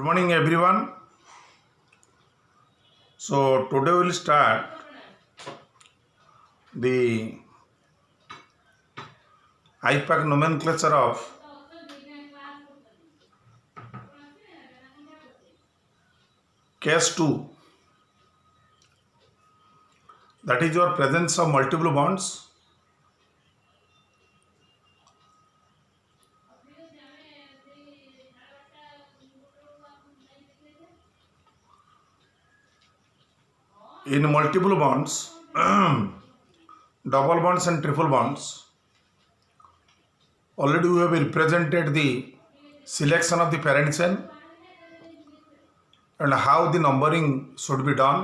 morning everyone. So today we will start the IPAC nomenclature of case 2, that is your presence of multiple bonds in multiple bonds, double bonds and triple bonds. Already we have represented the selection of the parent chain and how the numbering should be done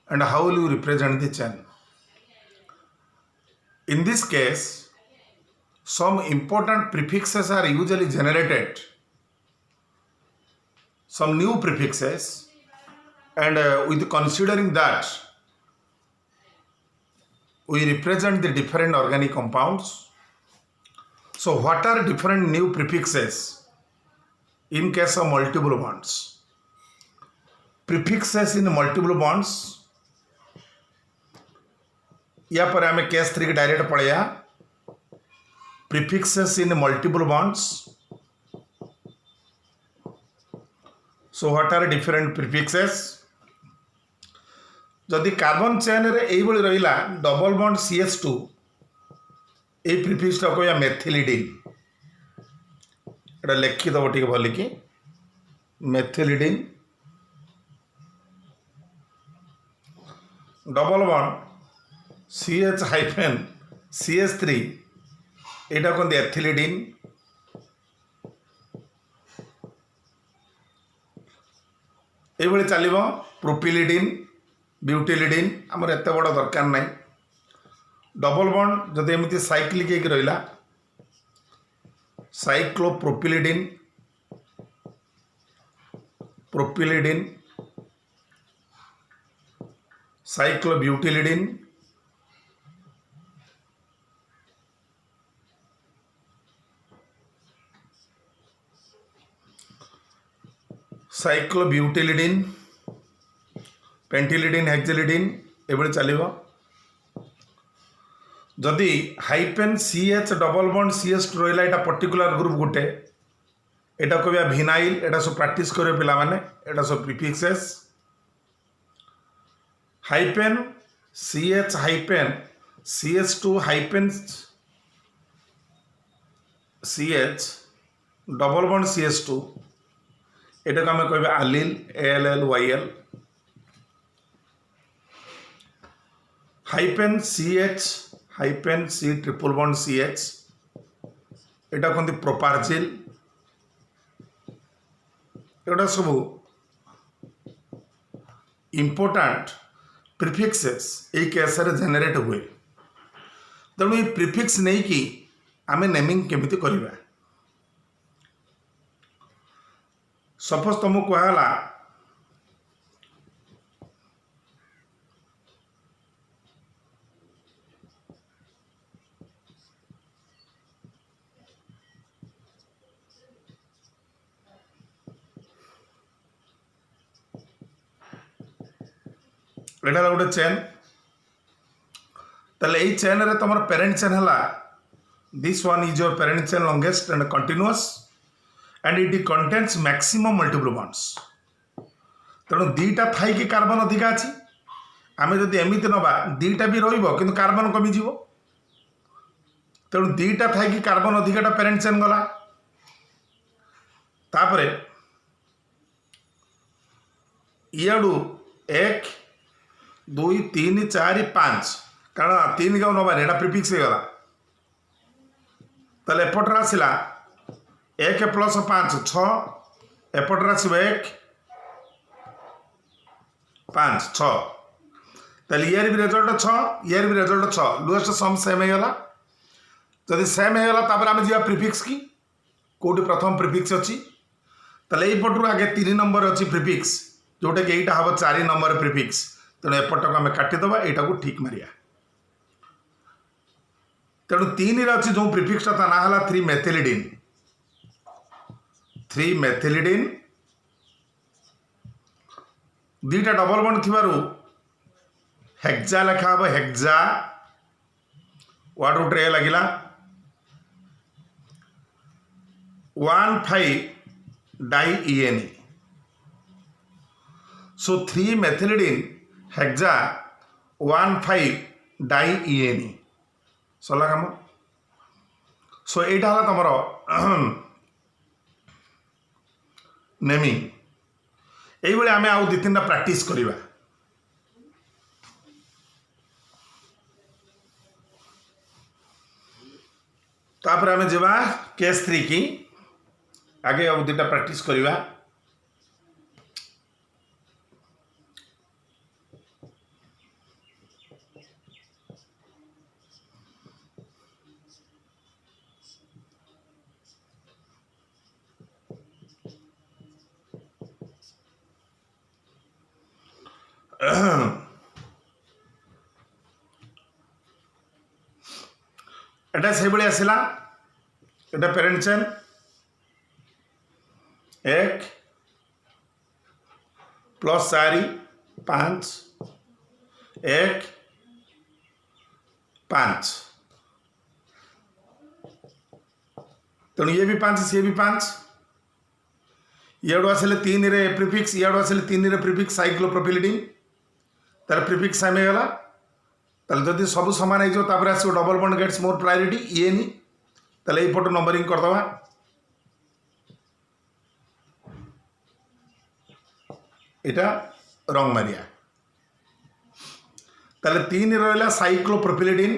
and how will you represent the chain. In this case, some important prefixes are usually generated, some new prefixes, and with considering that we represent the different organic compounds. So what are different new prefixes in case of multiple bonds? Prefixes in multiple bonds, या पर हमें case 3 के direct पढ़िया. Prefixes in multiple bonds. So what are different prefixes? जदि carbon chain रे एई भली रहिला double bond CH2, ए prefix टा को या मेथिलिडिन, एटा लिखि दबो ठीक भली कि methylidene. Double bond CH hyphen CH3, एटा कोन एथिलिडिन. ए भली चलिबो प्रोपिलिडिन, ब्यूटिलिडिन. आमर एत बड़ दरकार ना. डबल बॉन्ड जदि एमती साइक्लिक एक रहा साइक्लोप्रोपिलिडिन, प्रोपिलिडिन, साइक्लोब्यूटिलिडिन, साइक्लोब्यूटिलिडिन, पेंटिलिडिन, हेक्सिलिडिन एभली चलिबो. जदि hyphen CH double bond CH2 रहिला एटा पर्टिकुलर ग्रुप गुटे, एटा कहबा विनाइल. एटा सब प्रैक्टिस करियो पिला माने. एटा सब prefixes. Hyphen CH hyphen CH2 hyphen CH double bond CH2, एटा को हमें कहबा अलील, ALL YL. Hyphen CH hyphen C triple bond CH, एटा कहते प्रोपार्जिल. एटा सब इम्पोर्टाट प्रीफिक्सेस ए केस रे जनरेट हुए. तेणु ये प्रीफिक्स नहीं कि आमे नेमिंग केमिति करिबा. सपोज तुमको कहला एटा गोटे चेन. ताले एई चेन रे तमर पेरेंट चेन हला, this one is your parent chain longest and continuous and it contains maximum multiple bonds. तेणु दीटा थाई कि कार्बन अधिका अछि. आमे जदि एमिति नबा दीटा भी रहिबो किंतु कार्बन कमी जीवो. तेणु दीटा थाई कि कार्बन अधिकाटा पेरेंट चेन गला. तापरे इयाडू 1 2 3 4 5, कारण 3 गाँव नबार एटा प्रीफिक्स हो गला. ताले एपटर आसिला 1 प्लस 5 6, एपटर आसब 1 5 6. ताले यार भी रिजल्ट 6, यार भी रिजल्ट 6. लोएस्ट सम सेम हो गला. जदि सेम हो गला तापर आमे जिया प्रीफिक्स की कोठी प्रथम प्रीफिक्स अछि. ताले एई पटरु आगे 3 नंबर अछि प्रीफिक्स, जोटा कि एटा हबो 4 नंबर प्रीफिक्स. तेणु एपट को आम काटिदेवा, यहाँ को ठीक मारिया. तेणु 3 अच्छी जो प्रीफिक्स ता ना 3 मेथिलिडिन, 3 मेथिलिडिन दुईटा डबल बॉन्ड थिबारु हेक्सा लेखा हम हेक्सा वाट रूट ए लगिला 1,5 डाइईएन सो 3 मेथिलिडीन हेक्सा 1,5 डाइईएन सरला काम सो यहाँ तुम नेमिंग ये आम आउ 2-3टा प्रैक्टिस करवा तापर आम जा केस 3 की आगे आउ 2टा प्रैक्टिस करवा एटा से भाई आसला एटा पेरेंट चेन 1 प्लस 4 5 1 5 तेणु ये भी 5 सी भी 5 इडू आसले 3 रे प्रिफिक्स इडू आसले 3 रे प्रिफिक्स साइक्लोप्रोपिलिडीन तार प्रिफिक्स सेम होगा ताले जदि सब सामान हो आसो double bond gets more priority ये नी ताले ये फोटो नंबरिंग करदवा इटा रंग मारिया ताले 3 रहा साइक्लोप्रोपिलिडीन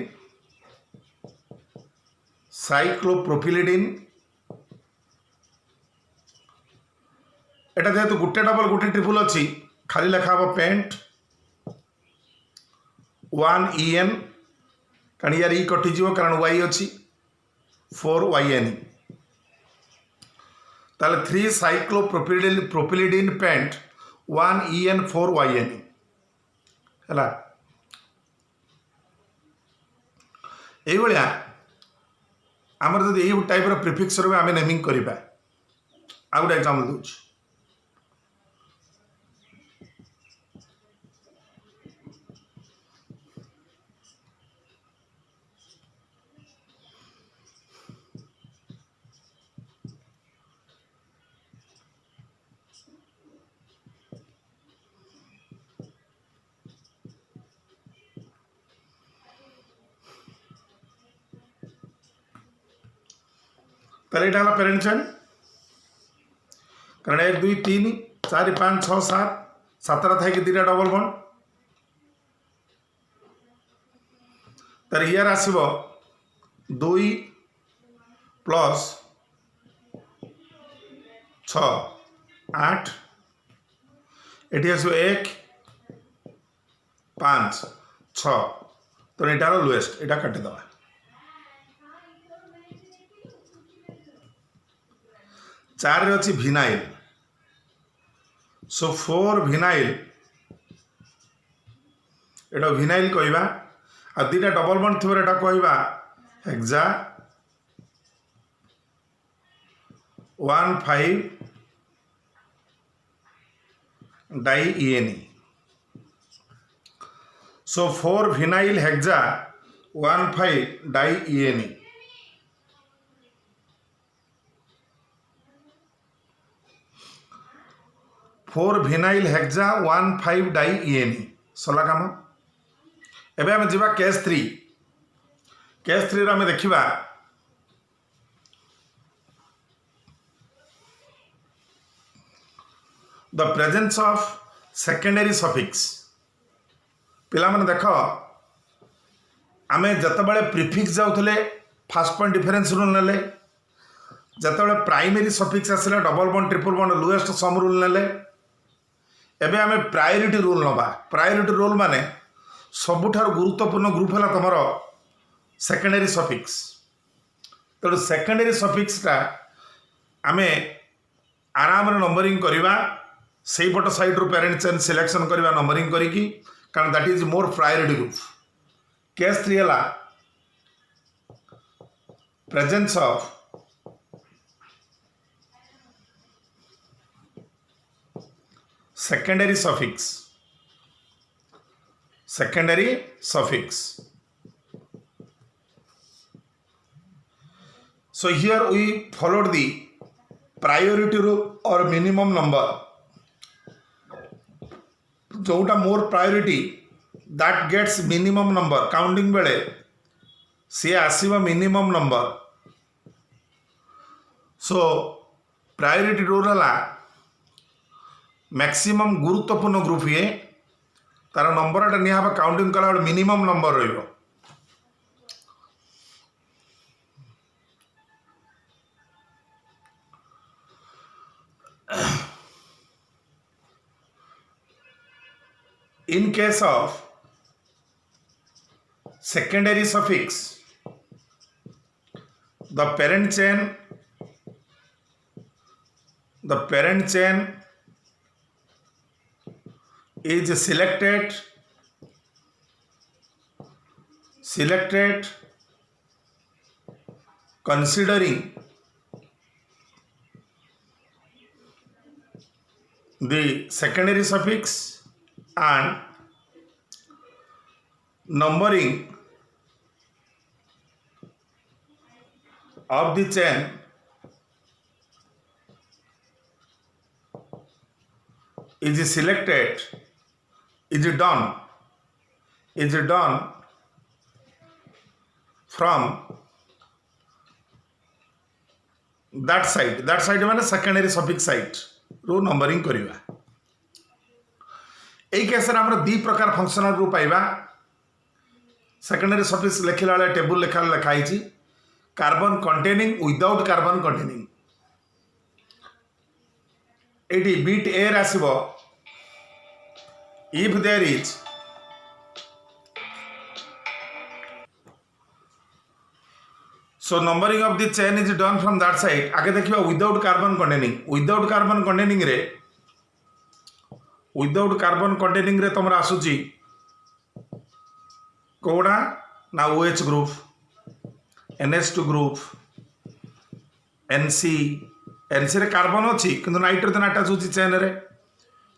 एटा जेहेतु गोटे डबल गोटे ट्रिपल अच्छी खाली लेखा हम पेंट 1 EN कारण यार ई कटिज कारण y अच्छी 4 YN ताले 3 साइक्लोप्रोपिलिडीन पेंट 1 EN 4 YN है ये आमर जब यही टाइप प्रिफिक्स आम नेमिंग करवा आ गोटे एग्जाम्पल दूँ पहले यहाँ पेरेंट चेन कारण 1 2 3 4 5 6 7 7टा थी 2टा डबल बॉन्ड तार यार आसब 2 प्लस 6 8 एटी आस 1 5 6 तो यार लोएस्ट यहाँ काटिदेवा 4 रे अच्छी भिनाइल सो 4 भिनाइल एटा भिनाइल कहवा आ 2टा डबल बॉन्ड थी एटा कहवा hexa 1,5 diene so 4 vinyl hexa 1,5 diene 4 vinyl hexa 1,5 diene सरला काम एबे आम जा केस 3 आम देखा the presence of secondary suffix पिला माने देख आम जतबे प्रिफिक्स जाऊे फास्ट पॉइंट डिफरेंस रूल नेले जतबे प्राइमरी सफिक्स आसला double bond triple bond lowest sum rule नेले एबे आम प्रायोरिटी रूल नवा प्रायोरिटी रूल माने सबुठार गुरुत्वपूर्ण ग्रुप है तुम सेकेंडरी सफिक्स तेणु सेकेंडरी सफिक्सटा आम आराम नंबरिंग करवा से पट साइड रू पेरेंट चेन सिलेक्शन करवा नंबरिंग करी कारण that is more priority group case 3 है presence of secondary suffix. Secondary suffix. So here we followed the priority rule or minimum number. जोटा more priority that gets minimum number counting बेले सी आसीबा minimum number. So priority rule है maximum गुरुत्वपूर्ण group ये तार number निहा counting कला मिनिमम नंबर रहिबो. In case of secondary suffix, the parent chain is selected considering the secondary suffix and numbering of the chain is selected is done from that side माने secondary suffix side रो numbering करिवा. एई case रे हमर दी प्रकार functional group पाइबा. Secondary suffix लिखिला बेले टेबल लिखाई छी carbon containing without carbon containing. एटी बीट ए आसीबो if there is so numbering of the chain is done from that side. आगे देखिबा विदाउट कार्बन कंटेनिंग रे तुमरा आसुची कोड़ा ना OH group NH2 group NC रे कार्बन अच्छी किंतु नाइट्रोजन अटैच होची चेन रे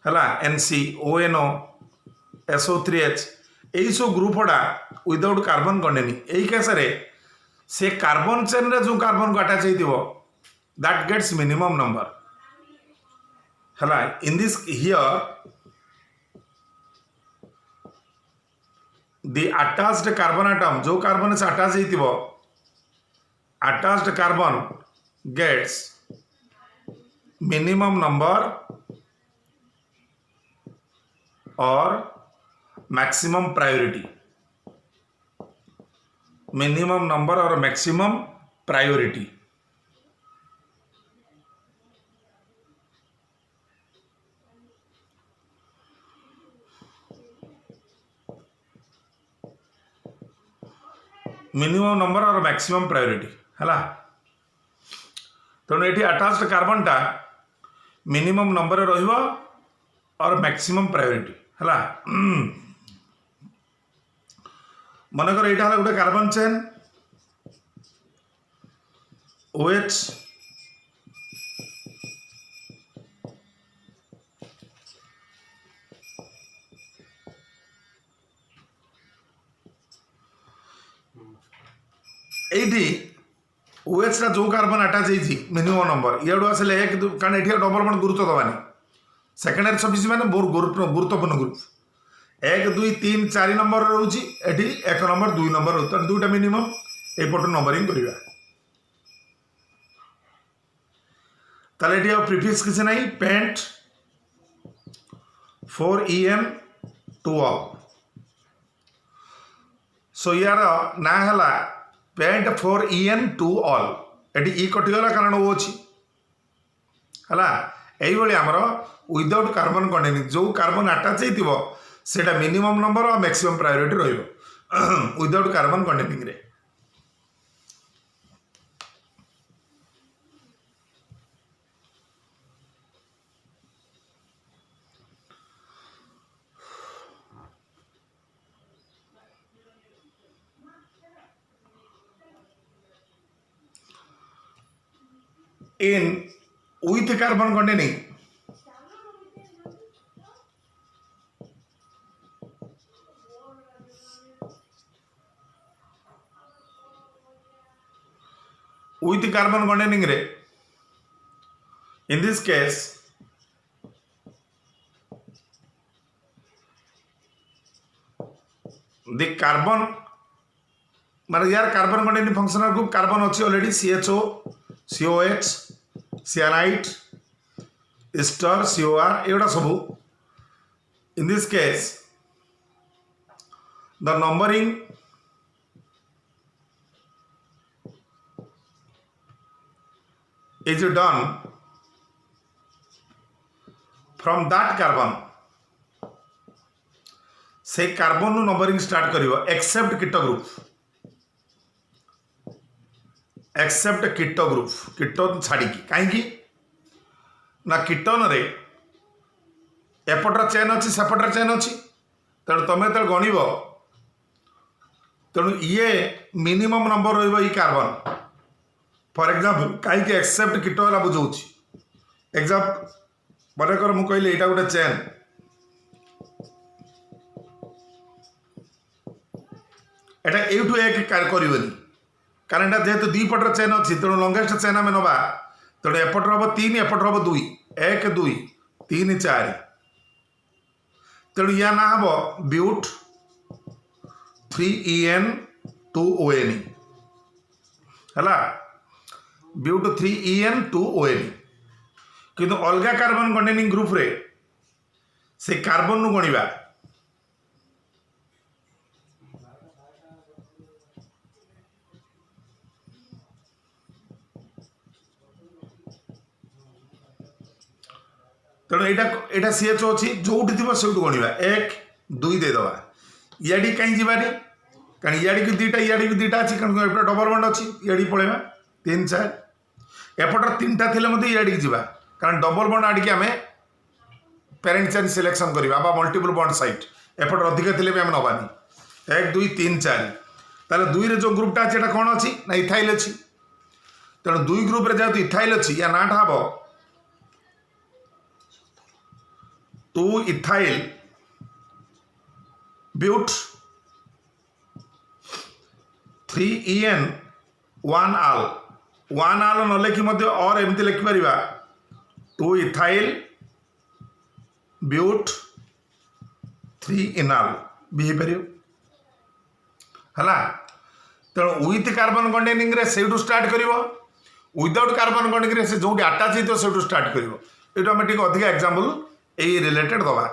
हला NC ONO SO3H एई सब ग्रुपडा विदाउट कार्बन कंटेनिंग. एई केस रे से कार्बन चेन रे जो कार्बन को अटैच हेतिबो दैट गेट्स मिनिमम नंबर हला. In this here the attached carbon atom जो कार्बन से अटैच हेतिबो attached carbon gets minimum number or maximum priority. minimum number or maximum priority. Minimum number और maximum priority है. तेणु ये attached carbon टा minimum number रहिबो और मैक्सिमम प्रायोरिटी है. मनकर यहाँ गोटे carbon chain OH eighty OH टा जो कार्बन अटैच होती मिनिमम नंबर इडू आसले एक कारण ये डबल बॉन्ड गुरुत्व दबानी. सेकेंडरी सफिक्स माने बहुत गुरुत्वपूर्ण ग्रुप 1 2 3 4 नंबर रोची एटी 1 नंबर 2 नंबर रोता दुटा मिनिमम एपट नंबरिंग करिवा. ताले एटी प्रीफिक्स किसी नहीं पेंट 4EN 2 ऑल. सो यार ना हला पेंट 4EN 2 ऑल एटी ई कटिगला कारण ओ अछि हला. एई भली हमरो विदाउट कार्बन कंटेनिंग जो कार्बन अटैच हेतिबो सेटा मिनिमम नंबर और मैक्सिमम प्रायोरिटी रहिबो विदाउट कार्बन कंटेनिंग रे. in with carbon containing with carbon containing रे in this case the carbon माने यार carbon containing functional group carbon अच्छी already CHO COH cyanide ester COR एगुड़ा सब in this case the numbering is done from that carbon से carbon नु numbering start करिवो except keto group keto छाड़ी कहीं ना कीटन रे एपटर चेन अच्छी सेपटर चेन अच्छी तेणु तुम जो गणव तेणु ये मिनिमम नंबर रही कार्बन फॉर एग्जांपल कहीं एक्सेप्ट कीट वाला बुझाऊँ एग्जाम्पल मनकर मुझे कहली यहाँ गोटे चेन एटा एठू एक करनी कारण एटा जेहेतु दी पटर चेन अच्छी तेणु लंगेस्ट चेन आम नवा तेणु एपटर हम 3 एपटर हम 2 1 2 3 4 तेणु या ना हम ब्यूट 3En 2On है ब्यूट 3En 2On किंतु अलगा कार्बन कंटेनिंग ग्रुप रे से कार्बन नु गणिबा तेणु यहाँ CHO अच्छी जो से गणवा 1 2 देदबा इयाड़ी कहीं जानी कारण इयाड़ी की दुईटा इयाड़ी की दुईटा अच्छी कारण डबल बंड अच्छी इयाड़ी पलैया 3 4 एपटर 3टा थे इयाड़ी की जावा कारण डबल बंड आड़िकी आम पेरेंट चेन सिलेक्शन करवा मल्टीपल बंड साइट एपटर अधिक थे भी आम नबानी 1 2 3 4 ताले 2 रे जो ग्रुपटा अच्छी कौन अच्छी ना इथाइल अच्छी तेणु 2 ग्रुप रे जेहेतु इथाइल अच्छी या नाटा हम 2 इथाइल ब्यूट 3En 1 आल न लिखी और एमती लिखिपर 2 इथाइल ब्यूट 3 इनाल भी हो पार है तेणु विथ कार्बन कंटेनिंग रे से स्टार्ट कर विदाउट कार्बन कंटेनिंग से जो आटाच हो से स्टार्ट कर ये आम टे अधिक एग्जांपल यही रिलेटेड दबा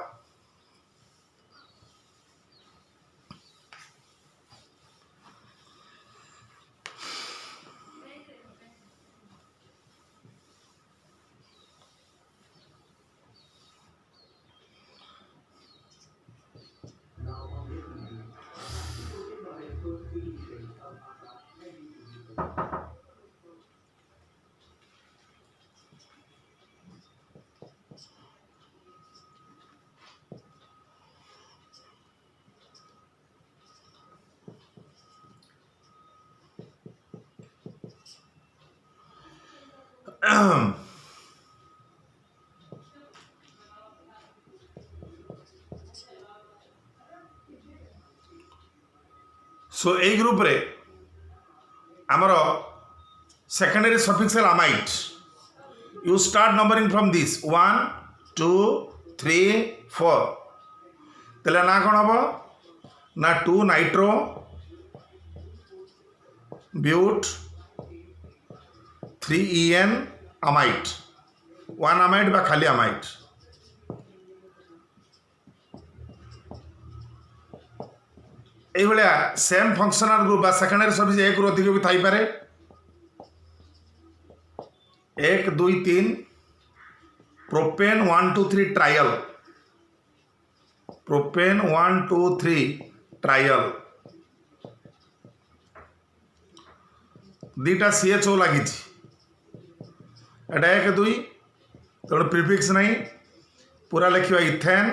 सो ए ग्रुप रे आमर सेकेंडरी सफिक्सल amide you start numbering from this 1 2 3 4 तेल ना कौन हम ना 2 नाइट्रो ब्यूट 3En अमाइट 1 अमाइट बा खाली अमाइट ये सेम फंक्शनल ग्रुप सेकेंडरी सर्विस 1 रु अधिक भी थी पारे 1 2 3 प्रोपेन 1 2 3 ट्रायल प्रोपेन 1 2 3 ट्रायल दीटा CHO लगी एटा 1 2 तेणु प्रिफिक्स नहीं पूरा लिखा इथेन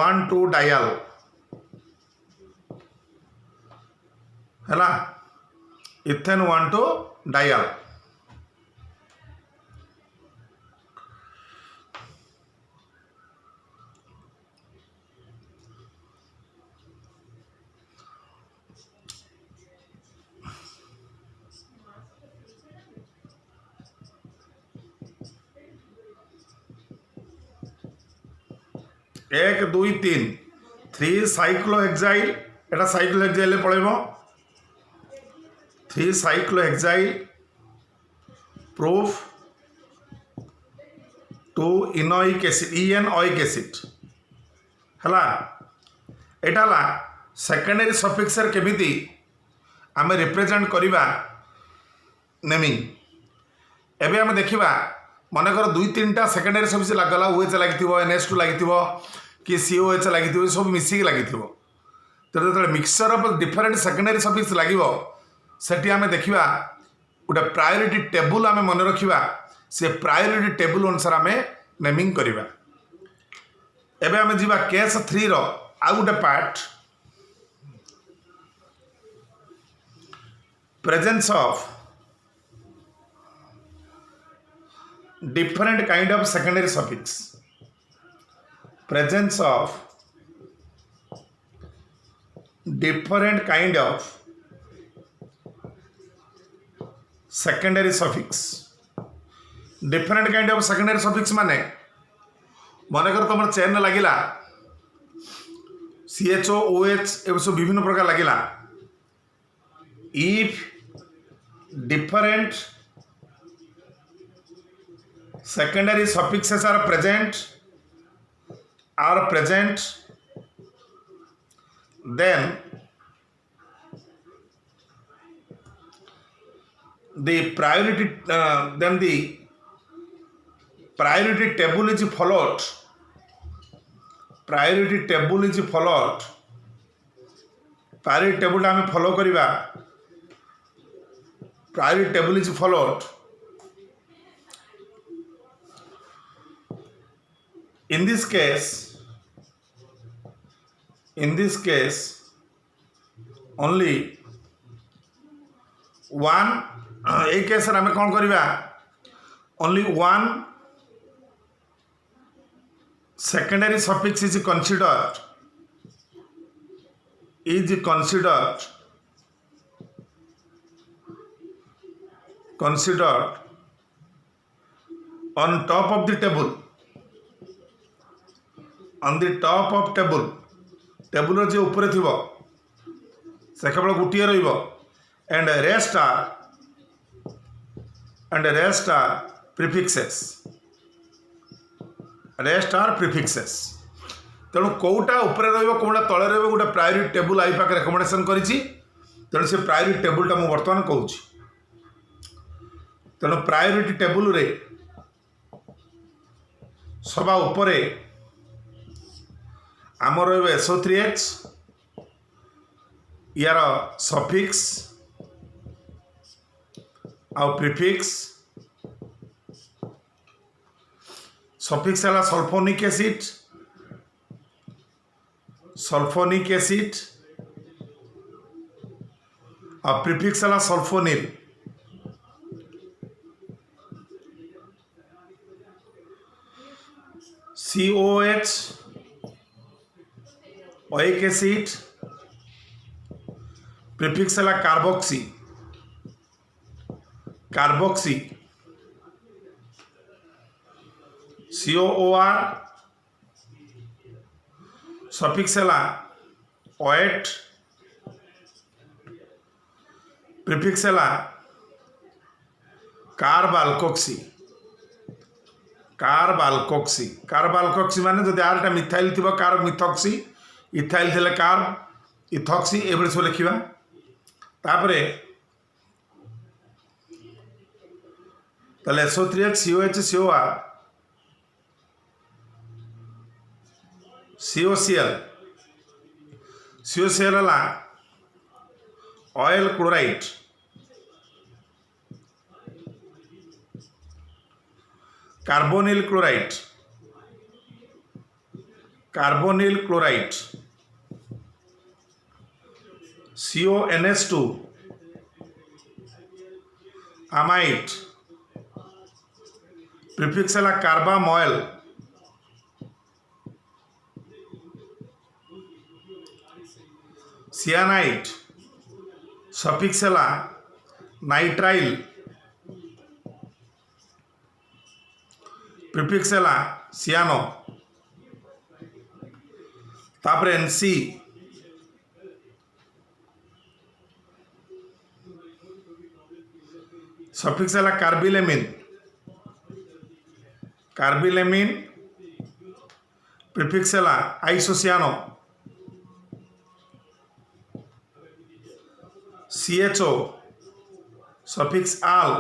1 2 डायल है इथेन 1 2 डायल 1 2 3 3 साइक्लोहेक्साइल एटा साइक्लोहेक्साइल पड़ेब 3 साइक्लोहेक्साइल प्रूफ 2 इनोइक एसिड इनोइक एसिड हला एटा ला सेकेंडरी सफिक्स केमिति आमे रिप्रेजेंट करिबा नेमिंग एबे आमे देखिबा मनकर 2 3 टा सेकेंडरी सफिक्स लागला ओएच लागिथिबो NH2 लागिथिबो कि COH लागिथिबो सब मिसिक लागिथिबो तो जो mixture of different secondary suffix लागिबो सेठी आमे देखिबा गोटे प्रायोरिटी टेबल आमे मन रखिबा से प्रायोरिटी टेबल अनुसार आमे नेमिंग करिबा एबे आमे जिबा केस 3 रो आ गोटे part presence of different kind of secondary suffix presence of different kind of secondary suffix different kind of secondary suffix माने मनकर तुम चेन लगिला CHO OH ए सब विभिन्न प्रकार लगिला if different secondary suffixes are present then the priority table is followed priority table आम follow करिबा priority table is followed in this case only one एक case रे हमें कौन करिबा only one secondary suffix is considered on top of the table table जो ऊपर थी से केवल गोटे रंड रेस्ट आर प्रिफिक्सेस तेणु कौटा ऊपर रौटा तले रोटे प्रायोरिटी टेबुल आई पाक रेकमेंडेशन करी तेणु से प्रायोरिटी टेबुलटा मुझे बर्तमान कहूँ तेणु प्रायोरिटी टेबुल रे सभा उपरे आमर SO3H यार सफिक्स आ प्रिफिक्स सफिक्स है सल्फोनिक एसिड आ प्रिफिक्स है sulphonyl COH oic acid prefix है कार्बोक्सी COOR सफिक्स है ओएट प्रिफिक्स है कार्बालकोक्सी माने जदि आरटा मिथाइल थी कार्ब मिथॉक्सी इथाइल थे कार्ब इथॉक्सी एभली सब लिखा तापरे ताले SO3H COH COR COCl है oil chloride carbonyl chloride CONH2 amide prefix है कार्बामॉयल सियानाइड सफिक्स है नाइट्राइल प्रिफिक्स है सियानो तापर एनसी सफिक्स है कार्बिलेमिन प्रीफिक्स है आइसोसियानो CHO सफिक्स आल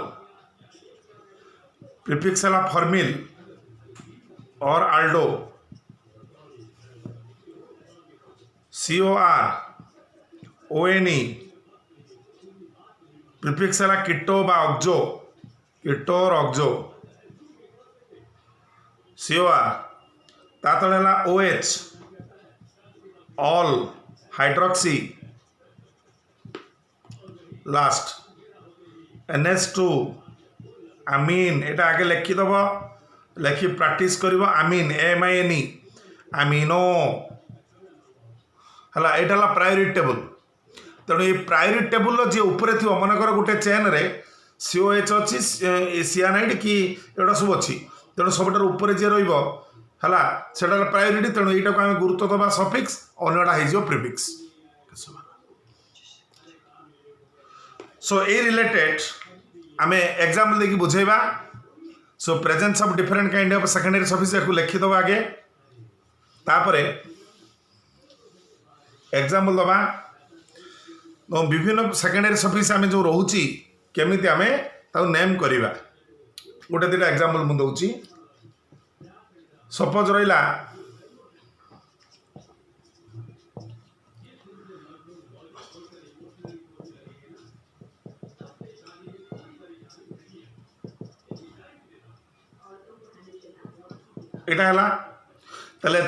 प्रीफिक्स है फॉर्मिल और आल्डो COR ONE प्रीफिक्स है किटो बा ऑक्जो किटो और ऑक्जो COR तातल है OH all hydroxy last NH2 आमीन एटा आगे लिखिदेव लिखि प्रैक्टिस करिवो आमीन AMINE आमीनो हला एटा ला प्रायोरिटी टेबल तेणु ये प्रायोरिटी टेबल जी ऊपर थी मनकर गोटे चेन रे COH अच्छी सियानाइड कि एटा सब अच्छी तेणु सबुठार ऊपर जी रही है से प्रायोरिटी तेणु यहाँ को आम गुरुत्व दबा सफिक्स अनेटा हो प्रीफिक्स सो ए रिलेटेड आम एग्जाम्पल देखिए बुझेबा so presence of different kind of secondary suffix को लिखिदेव आगे तापर एग्जाम्पल दबा विभिन्न सेकेंडरी सफिक्स आम जो रोची केमिति आम नेम करवा गोटे दुटा एग्जाम्पल मुझे दूसरी सपोज रहा यहाँ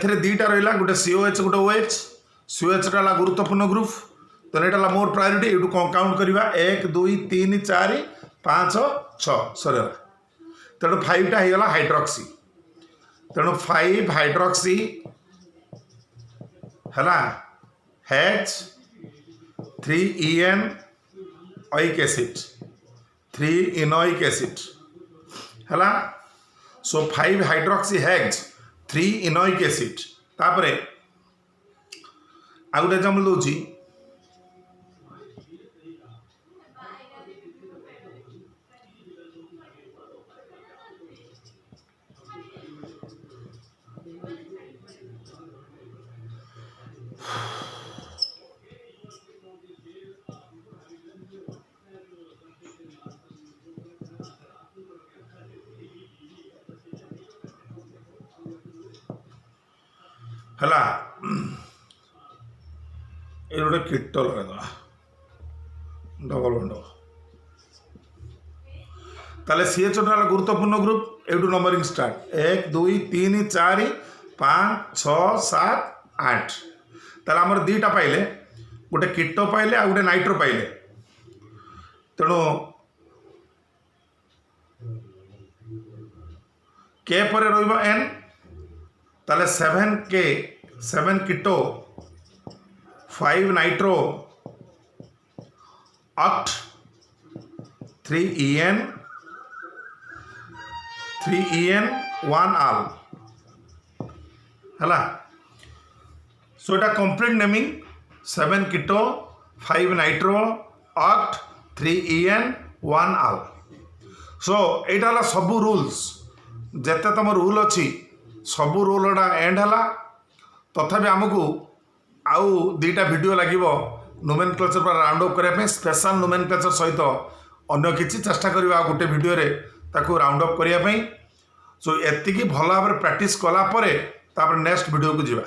है दीटा रहा गोटे COH गोटे OH COH टा गुरुत्वपूर्ण ग्रुप तो यहाँ मोर प्रायोरिटी ये काउंट करवा 1 2 3 4 5 6 सर तेणु 5 टा होगा हाइड्रोक्सी तेणु 5 हाइड्रोक्सी है H 3 EN oic acid 3 enoic acid है सो 5 हाइड्रोक्सी हेक्स 3 enoic acid तापर आ गोटे एग्जाम्पल दूसरी है ये गोटे कीट लगा डबल बंड ताले CH गुरुत्वपूर्ण ग्रुप एटू नंबरिंग स्टार्ट 1 2 3 4 5 6 7 8 ताले आमर दीटा पाइले गोटे कीटो पाइले आ गोटे नाइट्रो पाइले तेणु के पर रहिबो N ताले 7 कीटो 5 नाइट्रो 8 3 EN 1 आल है सो एटा कंप्लीट नेमिंग 7 कीटो 5 नाइट्रो 8 3 EN 1 आल सो यहाँ सबू रूल्स जिते तुम रूल अच्छी सबू रूल एंड है तथापि आमको आउ दीटा वीडियो लगे नोमेनक्लेचर पर राउंड अप करने स्पेशल नोमेनक्लेचर सहित अन्य किसी चेष्टा करवा गोटे वीडियो रे ताकू राउंड अप करने सो एतिकी भल भाव प्रैक्टिस कला नेक्स्ट वीडियो को जीवा।